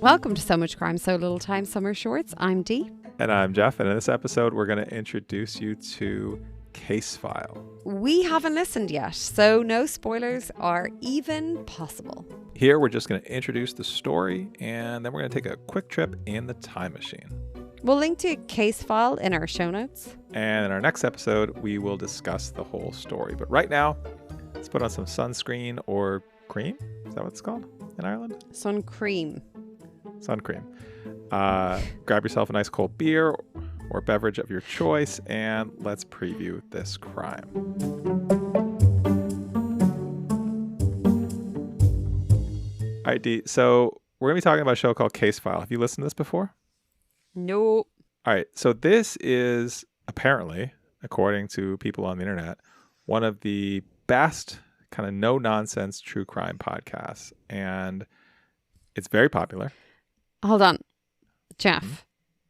Welcome to So Much Crime, So Little Time, Summer Shorts. I'm Dee. And I'm Jeff, and in this episode, we're going to introduce you to Casefile. We haven't listened yet, so no spoilers are even possible. Here, we're just going to introduce the story, and then we're going to take a quick trip in the time machine. We'll link to Casefile in our show notes. And in our next episode, we will discuss the whole story. But right now, let's put on some sunscreen or cream. Is that what it's called in Ireland? Sun cream. Sun cream. Grab yourself a nice cold beer or beverage of your choice, and let's preview this crime. All right, Dee. So we're going to be talking about a show called Casefile. Have you listened to this before? No. All right. So this is apparently, according to people on the internet, one of the best kind of no-nonsense true crime podcasts. And it's very popular. Hold on. Jeff,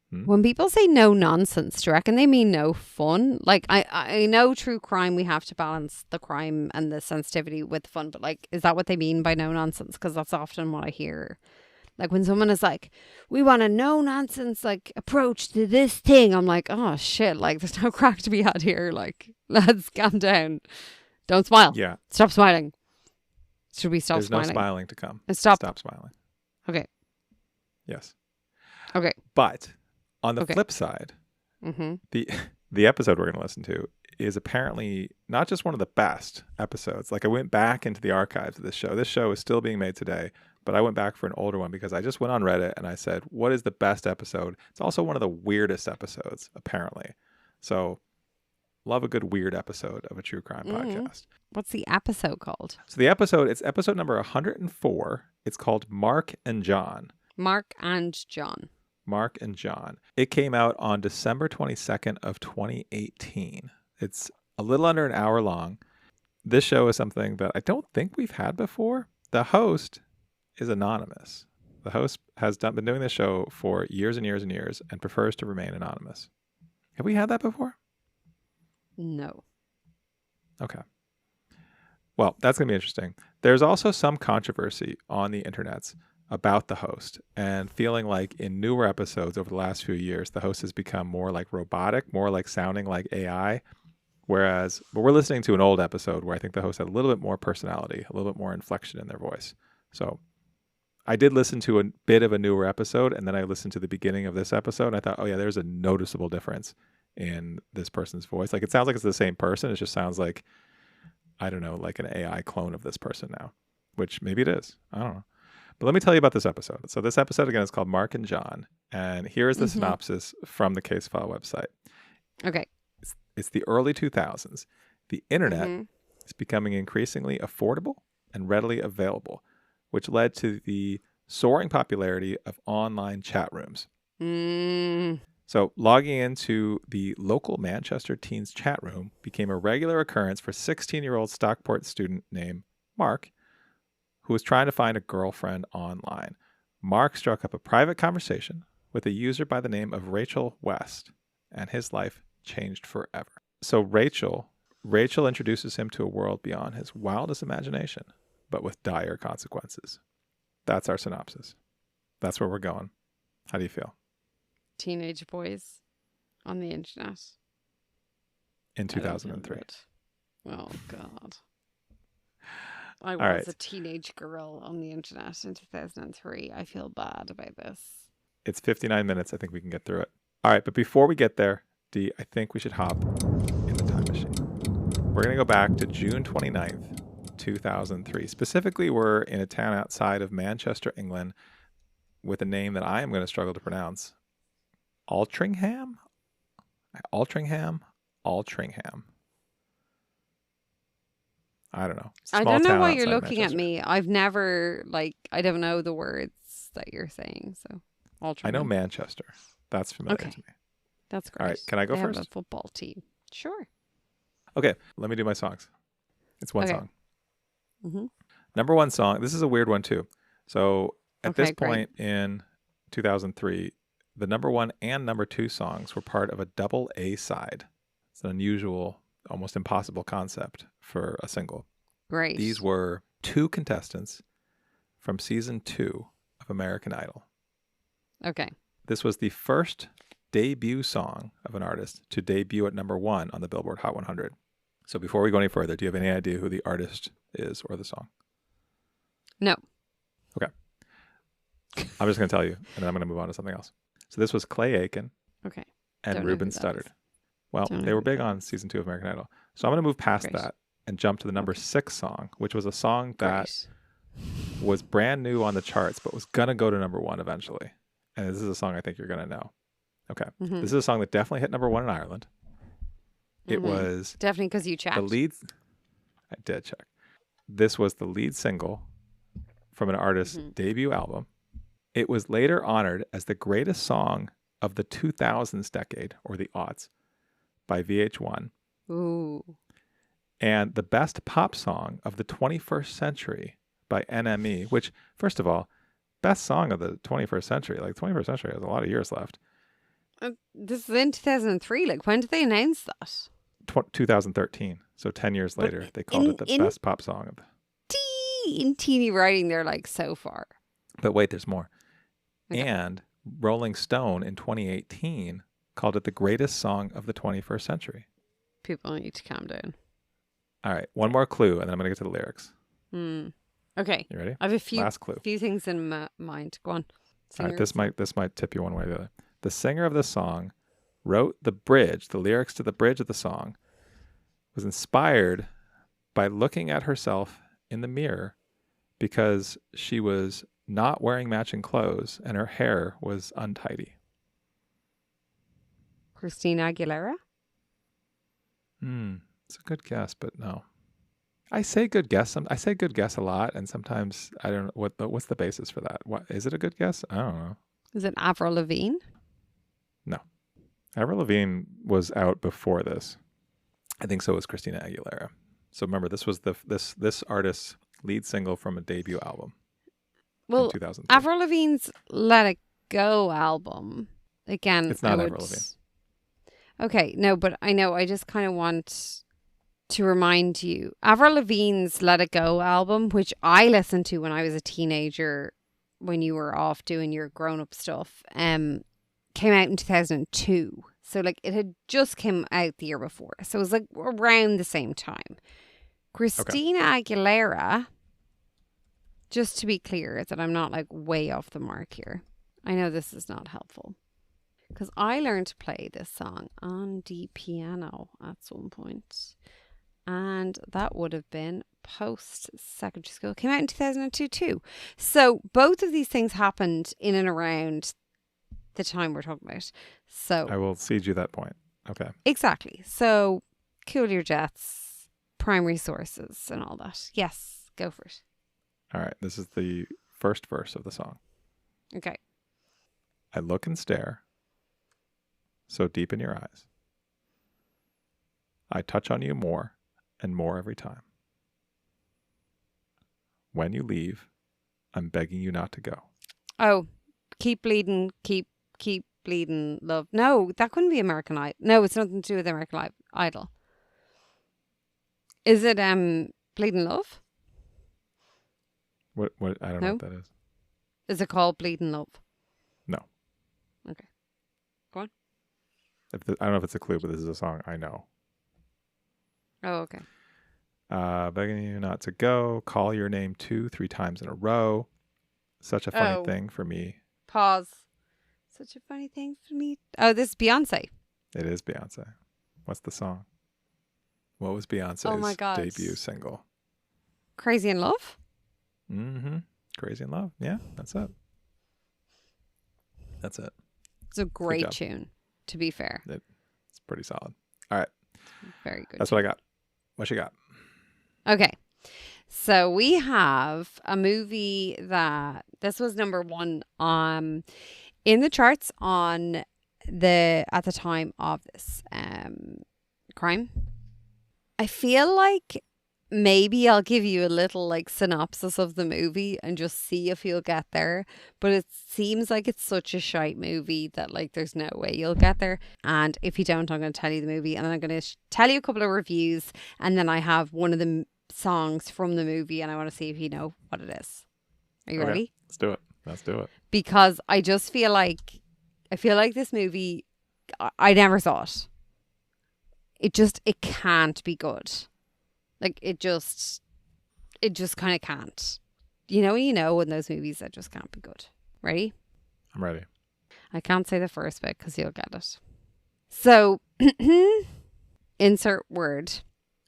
when people say no nonsense, do you reckon they mean no fun? Like, I know true crime, we have to balance the crime and the sensitivity with fun, but like, is that what they mean by no nonsense? Because that's often what I hear. Like when someone is like, we want a no nonsense like approach to this thing. I'm like, oh shit, like there's no crack to be had here. Like, let's calm down. Don't smile. Yeah. Stop smiling. Should we stop smiling? There's no smiling to come. Stop smiling. Okay. Yes. Okay. But on the flip side, the episode we're going to listen to is apparently not just one of the best episodes. Like I went back into the archives of this show. This show is still being made today, but I went back for an older one because I just went on Reddit and I said, what is the best episode? It's also one of the weirdest episodes, apparently. So love a good weird episode of a true crime podcast. What's the episode called? So it's episode number 104. It's called Mark and John. Mark and John. Mark and John. It came out on December 22nd of 2018. It's a little under an hour long. This show is something that I don't think we've had before. The host is anonymous. The host has been doing this show for years and years and years and prefers to remain anonymous. Have we had that before? No. Okay. Well, that's going to be interesting. There's also some controversy on the internets about the host and feeling like in newer episodes over the last few years, the host has become more like robotic, more like sounding like AI. But we're listening to an old episode where I think the host had a little bit more personality, a little bit more inflection in their voice. So I did listen to a bit of a newer episode, and then I listened to the beginning of this episode, and I thought, oh yeah, there's a noticeable difference in this person's voice. Like it sounds like it's the same person. It just sounds like, I don't know, like an AI clone of this person now, which maybe it is. I don't know. But let me tell you about this episode. So this episode, again, is called Mark and John. And here is the synopsis from the Casefile website. Okay. It's the early 2000s. The internet is becoming increasingly affordable and readily available, which led to the soaring popularity of online chat rooms. So logging into the local Manchester teens chat room became a regular occurrence for 16-year-old Stockport student named Mark, who was trying to find a girlfriend online. Mark struck up a private conversation with a user by the name of Rachel West, and his life changed forever. So Rachel introduces him to a world beyond his wildest imagination, but with dire consequences. That's our synopsis. That's where we're going. How do you feel? Teenage boys on the internet. In 2003. Oh, God. I was right. a teenage girl on the internet in 2003. I feel bad about this. It's 59 minutes. I think we can get through it. All right, but before we get there, Dee, I think we should hop in the time machine. We're going to go back to June 29th, 2003. Specifically, we're in a town outside of Manchester, England, with a name that I am going to struggle to pronounce. Altrincham. I don't know. I don't know why you're looking at me. I've never, I don't know the words that you're saying. So, Altrincham. I know Manchester. That's familiar to me. That's great. All right. Can I go first? Have a football team. Sure. Okay. Let me do my songs. It's one song. Mm-hmm. Number one song. This is a weird one, too. So, at this point in 2003, the number one and number two songs were part of a double A side. It's an unusual, almost impossible concept for a single. Great. These were two contestants from season 2 of American Idol. Okay. This was the first debut song of an artist to debut at number 1 on the Billboard Hot 100. So before we go any further, do you have any idea who the artist is or the song? No. Okay. I'm just going to tell you, and then I'm going to move on to something else. So this was Clay Aiken Okay. and Don't know Ruben who that Studdard. is. Well, Don't know they were who big that on is. season 2 of American Idol. So I'm going to move past Great. that and jump to the number 6 song, which was a song that Great. was brand new on the charts, but was going to go to number 1 eventually. And this is a song I think you're going to know. Okay. Mhm. This is a song that definitely hit number 1 in Ireland. It Mhm. was Definitely because you checked. the lead. I did check. This was the lead single from an artist's debut album. It was later honored as the greatest song of the 2000s decade, or the aughts, by VH1. Ooh. And the best pop song of the 21st century by NME, which, first of all, best song of the 21st century. Like, 21st century has a lot of years left. This is in 2003. Like, when did they announce that? 2013. So 10 years later, they called it the best pop song of the... In teeny writing, they're like so far. But wait, there's more. Okay. And Rolling Stone in 2018 called it the greatest song of the 21st century. People need to calm down. All right, one more clue, and then I'm going to get to the lyrics. Okay. You ready? I have a few Last clue. things in mind. Go on. All right, this might tip you one way or the other. The singer of the song wrote the bridge, the lyrics to the bridge of the song, was inspired by looking at herself in the mirror because she was not wearing matching clothes and her hair was untidy. Christina Aguilera? It's a good guess, but no. I say good guess. I say good guess a lot, and sometimes I don't know what's the basis for that. What is it? A good guess? I don't know. Is it Avril Lavigne? No, Avril Lavigne was out before this. I think so was Christina Aguilera. So remember, this was this artist's lead single from a debut album. Well, in 2003. Avril Lavigne's "Let It Go" album. Again, It's not Avril Lavigne. Okay, no, but I know. I just kind of want to remind you, Avril Lavigne's "Let It Go" album, which I listened to when I was a teenager, when you were off doing your grown-up stuff, came out in 2002. So like it had just come out the year before. So it was like around the same time. Christina Aguilera, just to be clear that I'm not like way off the mark here. I know this is not helpful. Because I learned to play this song on the piano at some point. And that would have been post secondary school. It came out in 2002 too. So both of these things happened in and around the time we're talking about. So I will cede you that point. Okay. Exactly. So cool your jets, primary sources and all that. Yes, go for it. All right. This is the first verse of the song. Okay. I look and stare so deep in your eyes. I touch on you more and more every time. When you leave, I'm begging you not to go. Oh, keep bleeding, keep bleeding, love. No, that couldn't be American Idol. No, it's nothing to do with American Idol. Is it Bleeding Love? What I don't know what that is. Is it called Bleeding Love? No. Okay. Go on. I don't know if it's a clue, but this is a song I know. Oh, okay. Begging you not to go. Call your name 2-3 times in a row. Such a funny thing for me. Pause. Such a funny thing for me. Oh, this is Beyonce. It is Beyonce. What's the song? What was Beyonce's debut single? Crazy in Love? Mm-hmm. Crazy in Love. Yeah, that's it. That's it. It's a great tune, to be fair. It's pretty solid. All right. Very good. That's what I got. What you got? Okay. So we have a movie that this was number 1 in the charts at the time of this crime. I feel like maybe I'll give you a little like synopsis of the movie and just see if you'll get there. But it seems like it's such a shite movie that like there's no way you'll get there. And if you don't, I'm going to tell you the movie and then I'm going to tell you a couple of reviews. And then I have one of the songs from the movie and I want to see if you know what it is. Are you ready? Let's do it. Let's do it. Because I just feel like this movie, I never saw it. It can't be good. Like it just kind of can't. When those movies that just can't be good. Ready? I'm ready. I can't say the first bit because you'll get it. So, insert word.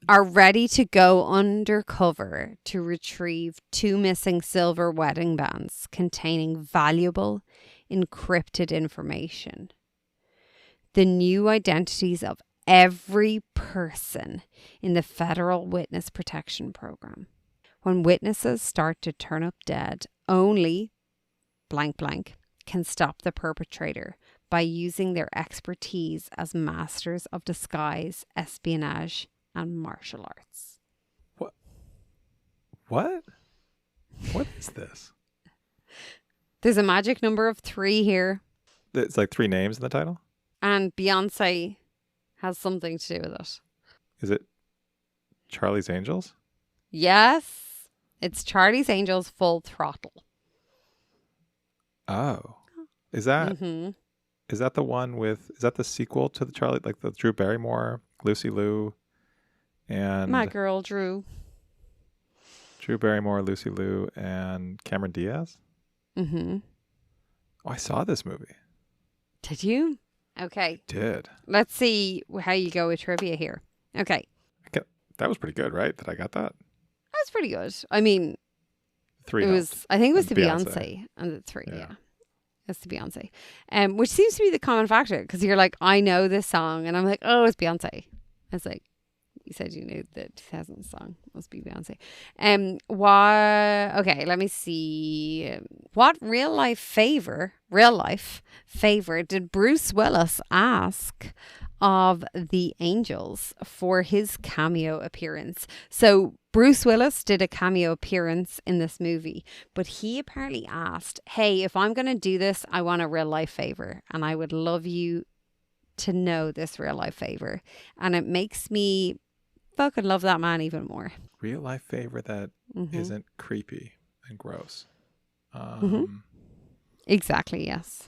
Are ready to go undercover to retrieve 2 missing silver wedding bands containing valuable encrypted information. The new identities of every person in the Federal Witness Protection Program. When witnesses start to turn up dead, only blank blank can stop the perpetrator by using their expertise as masters of disguise, espionage, and martial arts. What? What is this? There's a magic number of 3 here. It's like 3 names in the title? And Beyonce has something to do with it. Is it Charlie's Angels? Yes. It's Charlie's Angels Full Throttle. Oh. Is that the one with... Is that the sequel to the Charlie... Like the Drew Barrymore, Lucy Liu, and... My girl, Drew. Drew Barrymore, Lucy Liu, and Cameron Diaz? Mm-hmm. Oh, I saw this movie. Did you? Okay. Did. Let's see how you go with trivia here. Okay. That was pretty good, right? That I got that? That was pretty good. I mean... 3 it was. I think it was the Beyonce and the 3. Yeah. It's the Beyonce. Which seems to be the common factor because you're like, I know this song. And I'm like, oh, it's Beyonce. It's like, you said you knew the 2000 song. It must be Beyonce. Okay, let me see. What real life favor did Bruce Willis ask of the Angels for his cameo appearance? So Bruce Willis did a cameo appearance in this movie, but he apparently asked, hey, if I'm going to do this, I want a real life favor, and I would love you to know this real life favor. And it makes me fucking love that man even more. Real life favor that isn't creepy and gross. Exactly, yes.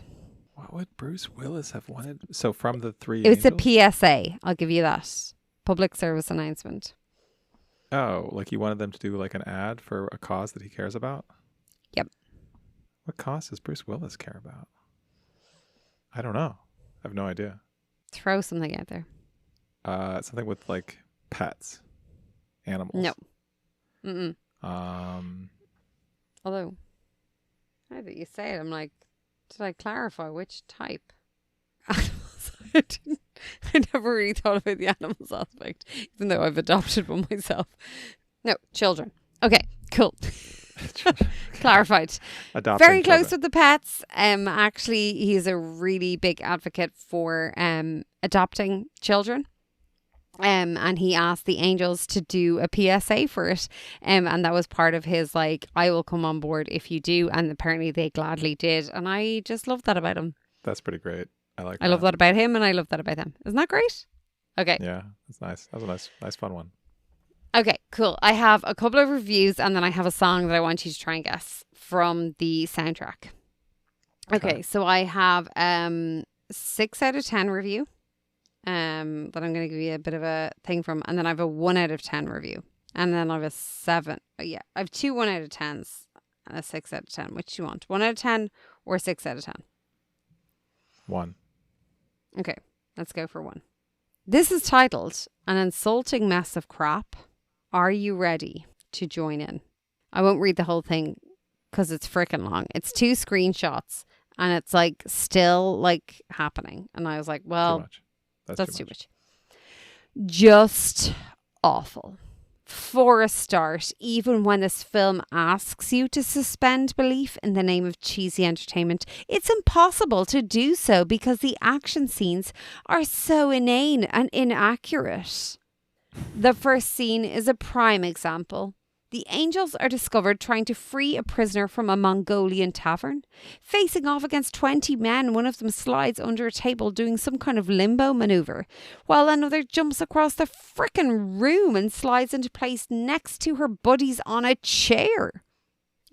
What would Bruce Willis have wanted? So from the 3 It's Angels? a PSA. I'll give you that. Public service announcement. Oh, like he wanted them to do like an ad for a cause that he cares about? Yep. What cause does Bruce Willis care about? I don't know. I have no idea. Throw something out there. Something with like pets, animals. No. Mm-mm. Although, now that you say it, I'm like, did I clarify which type? Animals. I never really thought about the animals aspect, even though I've adopted one myself. No, children. Okay, cool. Clarified. Adopting Very close children. with the pets. Actually, he's a really big advocate for adopting children. And he asked the Angels to do a PSA for it. And that was part of his, like, I will come on board if you do. And apparently they gladly did. And I just love that about him. That's pretty great. I love that about him, and I love that about them. Isn't that great? Okay. Yeah, that's nice. That was a nice fun one. Okay, cool. I have a couple of reviews, and then I have a song that I want you to try and guess from the soundtrack. Okay, so I have 6 out of 10 review that I'm going to give you a bit of a thing from, and then I have a 1 out of 10 review, and then I have a 7. Yeah, I have 2 1 out of 10s and a 6 out of 10. Which do you want? 1 out of 10 or 6 out of 10? 1. Okay, let's go for 1. This is titled An Insulting Mess of Crap. Are you ready to join in? I won't read the whole thing because it's freaking long. It's 2 screenshots and it's like still like happening. And I was like, well, Too much. that's too much. Just awful. For a start, even when this film asks you to suspend belief in the name of cheesy entertainment, it's impossible to do so because the action scenes are so inane and inaccurate. The first scene is a prime example. The Angels are discovered trying to free a prisoner from a Mongolian tavern. Facing off against 20 men, one of them slides under a table doing some kind of limbo maneuver, while another jumps across the frickin' room and slides into place next to her buddies on a chair.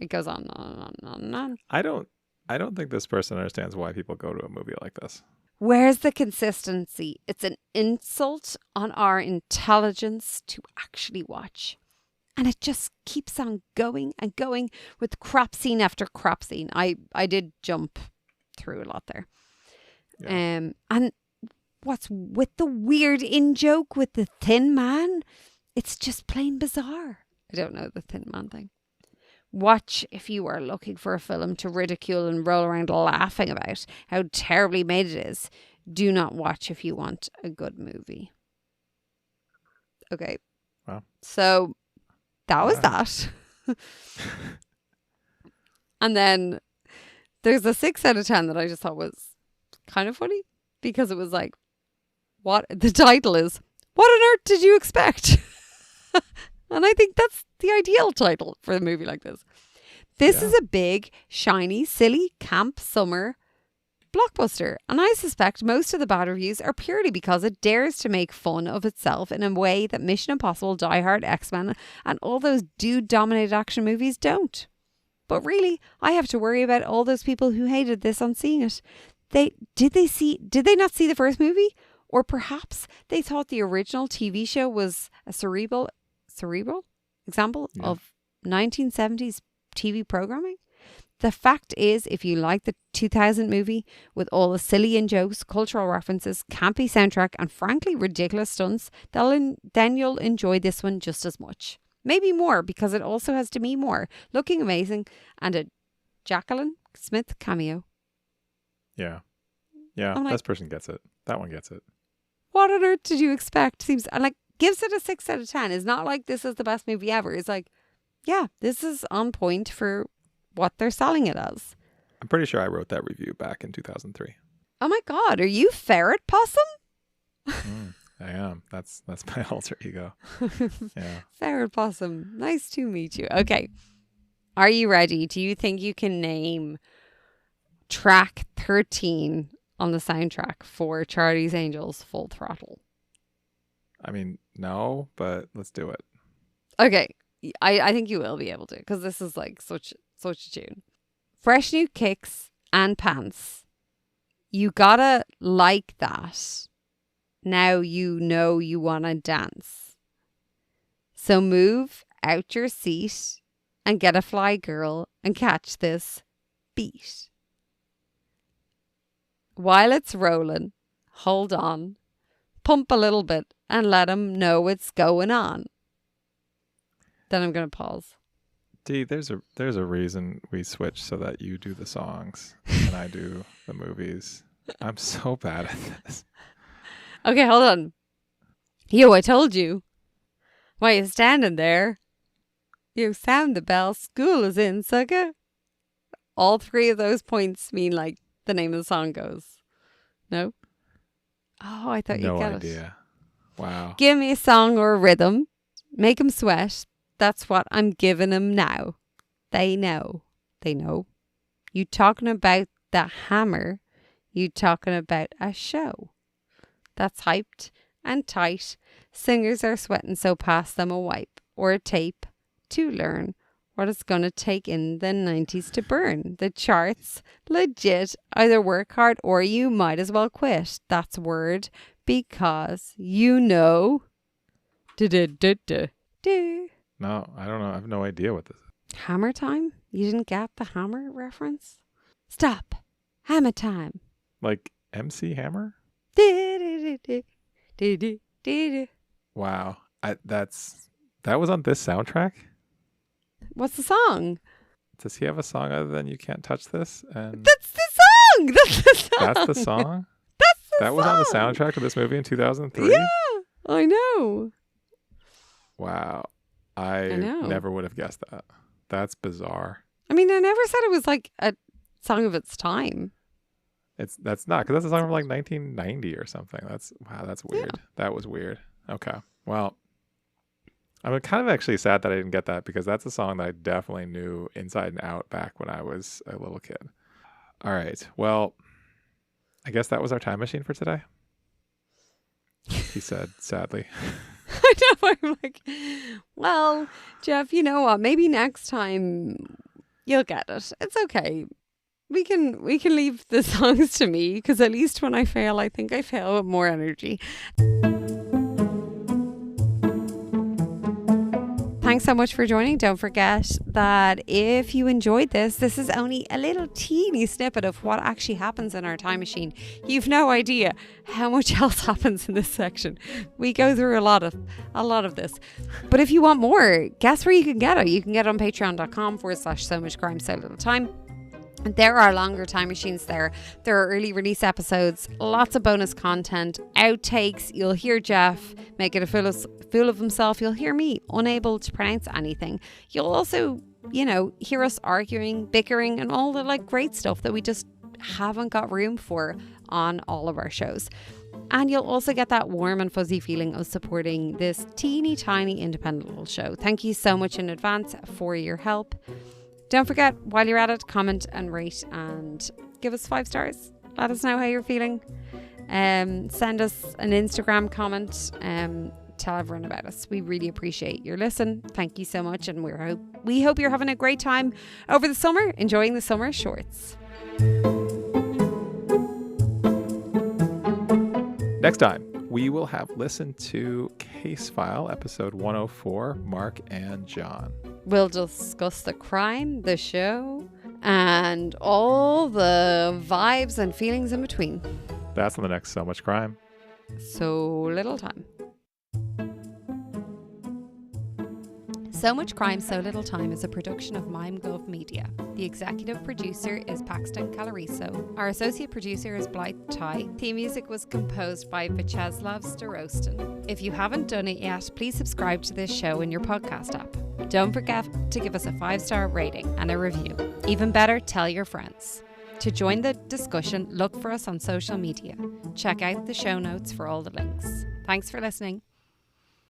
It goes on and on and on and on and on. I don't think this person understands why people go to a movie like this. Where's the consistency? It's an insult on our intelligence to actually watch. And it just keeps on going and going with crap scene after crap scene. I did jump through a lot there. Yeah. And what's with the weird in-joke with the thin man? It's just plain bizarre. I don't know the thin man thing. Watch if you are looking for a film to ridicule and roll around laughing about how terribly made it is. Do not watch if you want a good movie. Okay. Wow. So that was that. And then there's a 6 out of 10 that I just thought was kind of funny because it was like, what the title is, What on Earth Did You Expect? And I think that's the ideal title for a movie like this. This is a big, shiny, silly, camp summer blockbuster. And I suspect most of the bad reviews are purely because it dares to make fun of itself in a way that Mission Impossible, Die Hard, X-Men, and all those dude-dominated action movies don't. But really, I have to worry about all those people who hated this on seeing it. Did they not see the first movie? Or perhaps they thought the original TV show was a cerebral example of 1970s TV programming? The fact is, if you like the 2000 movie with all the silly in-jokes, cultural references, campy soundtrack, and frankly ridiculous stunts, then you'll enjoy this one just as much. Maybe more, because it also has Demi Moore looking amazing and a Jacqueline Smith cameo. Yeah. Yeah, this person gets it. That one gets it. What on earth did you expect? Seems like gives it a 6 out of 10. It's not like this is the best movie ever. It's like, yeah, this is on point for what they're selling it as. I'm pretty sure I wrote that review back in 2003. Oh my God, are you Ferret Possum? I am. That's my alter ego. Yeah. Ferret Possum. Nice to meet you. Okay. Are you ready? Do you think you can name track 13 on the soundtrack for Charlie's Angels Full Throttle? I mean, no, but let's do it. Okay. I think you will be able to, because this is like such a tune. Fresh new kicks and pants. You gotta like that. Now you know you wanna dance. So move out your seat and get a fly, girl, and catch this beat. While it's rolling, hold on, pump a little bit and let them know what's going on. Then I'm going to pause. Dee, there's a reason we switch so that you do the songs and I do the movies. I'm so bad at this. Okay, hold on. Yo, I told you. Why you standing there? You sound the bell. School is in, sucker. All 3 of those points mean like the name of the song goes. No? Oh, I thought you got it. No idea. Wow. Give me a song or a rhythm. Make them sweat. That's what I'm giving them now. They know. They know. You talking about the hammer. You talking about a show. That's hyped and tight. Singers are sweating, so pass them a wipe or a tape to learn what it's going to take in the 90s to burn. The charts, legit. Either work hard or you might as well quit. That's word because you know. No, I don't know. I have no idea what this is. Hammer time? You didn't get the hammer reference? Stop. Hammer time. Like MC Hammer? Wow. That was on this soundtrack? What's the song? Does he have a song other than You Can't Touch This? And that's the song. That's the song. That's the song? That was on the soundtrack of this movie in 2003? Yeah, I know. Wow. I never would have guessed that. That's bizarre. I mean, I never said it was like a song of its time. That's not, because that's a song from like 1990 or something. That's weird. Yeah. That was weird. Okay. Well, I'm kind of actually sad that I didn't get that, because that's a song that I definitely knew inside and out back when I was a little kid. All right. Well, I guess that was our time machine for today. He said, sadly. I know. I'm like, well, Jeff, you know what? Maybe next time You'll get it. It's okay. We can leave the songs to me, because at least when I fail, I think I fail with more energy. Thanks so much for joining. Don't forget that if you enjoyed this is only a little teeny snippet of what actually happens in our time machine. You've no idea how much else happens in this section. We go through a lot of this. But if you want more, guess where you can get it? You can get it on patreon.com/so much crime, so little time. There are longer time machines there. There are early release episodes, lots of bonus content, outtakes. You'll hear Jeff make it a fool of himself. You'll hear me unable to pronounce anything. You'll also, hear us arguing, bickering, and all the great stuff that we just haven't got room for on all of our shows. And you'll also get that warm and fuzzy feeling of supporting this teeny tiny independent little show. Thank you so much in advance for your help. Don't forget, while you're at it, comment and rate and give us 5 stars. Let us know how you're feeling. Send us an Instagram comment. Tell everyone about us. We really appreciate your listen. Thank you so much. And we hope you're having a great time over the summer, enjoying the summer shorts. Next time, we will have listened to Casefile, episode 104, Mark and John. We'll discuss the crime, the show, and all the vibes and feelings in between. That's on the next So Much Crime. So Little Time. So Much Crime, So Little Time is a production of MimeGov Media. The executive producer is Paxton Calariso. Our associate producer is Blythe Ty. Theme music was composed by Vyacheslav Starostin. If you haven't done it yet, please subscribe to this show in your podcast app. Don't forget to give us a 5-star rating and a review. Even better, tell your friends. To join the discussion, look for us on social media. Check out the show notes for all the links. Thanks for listening.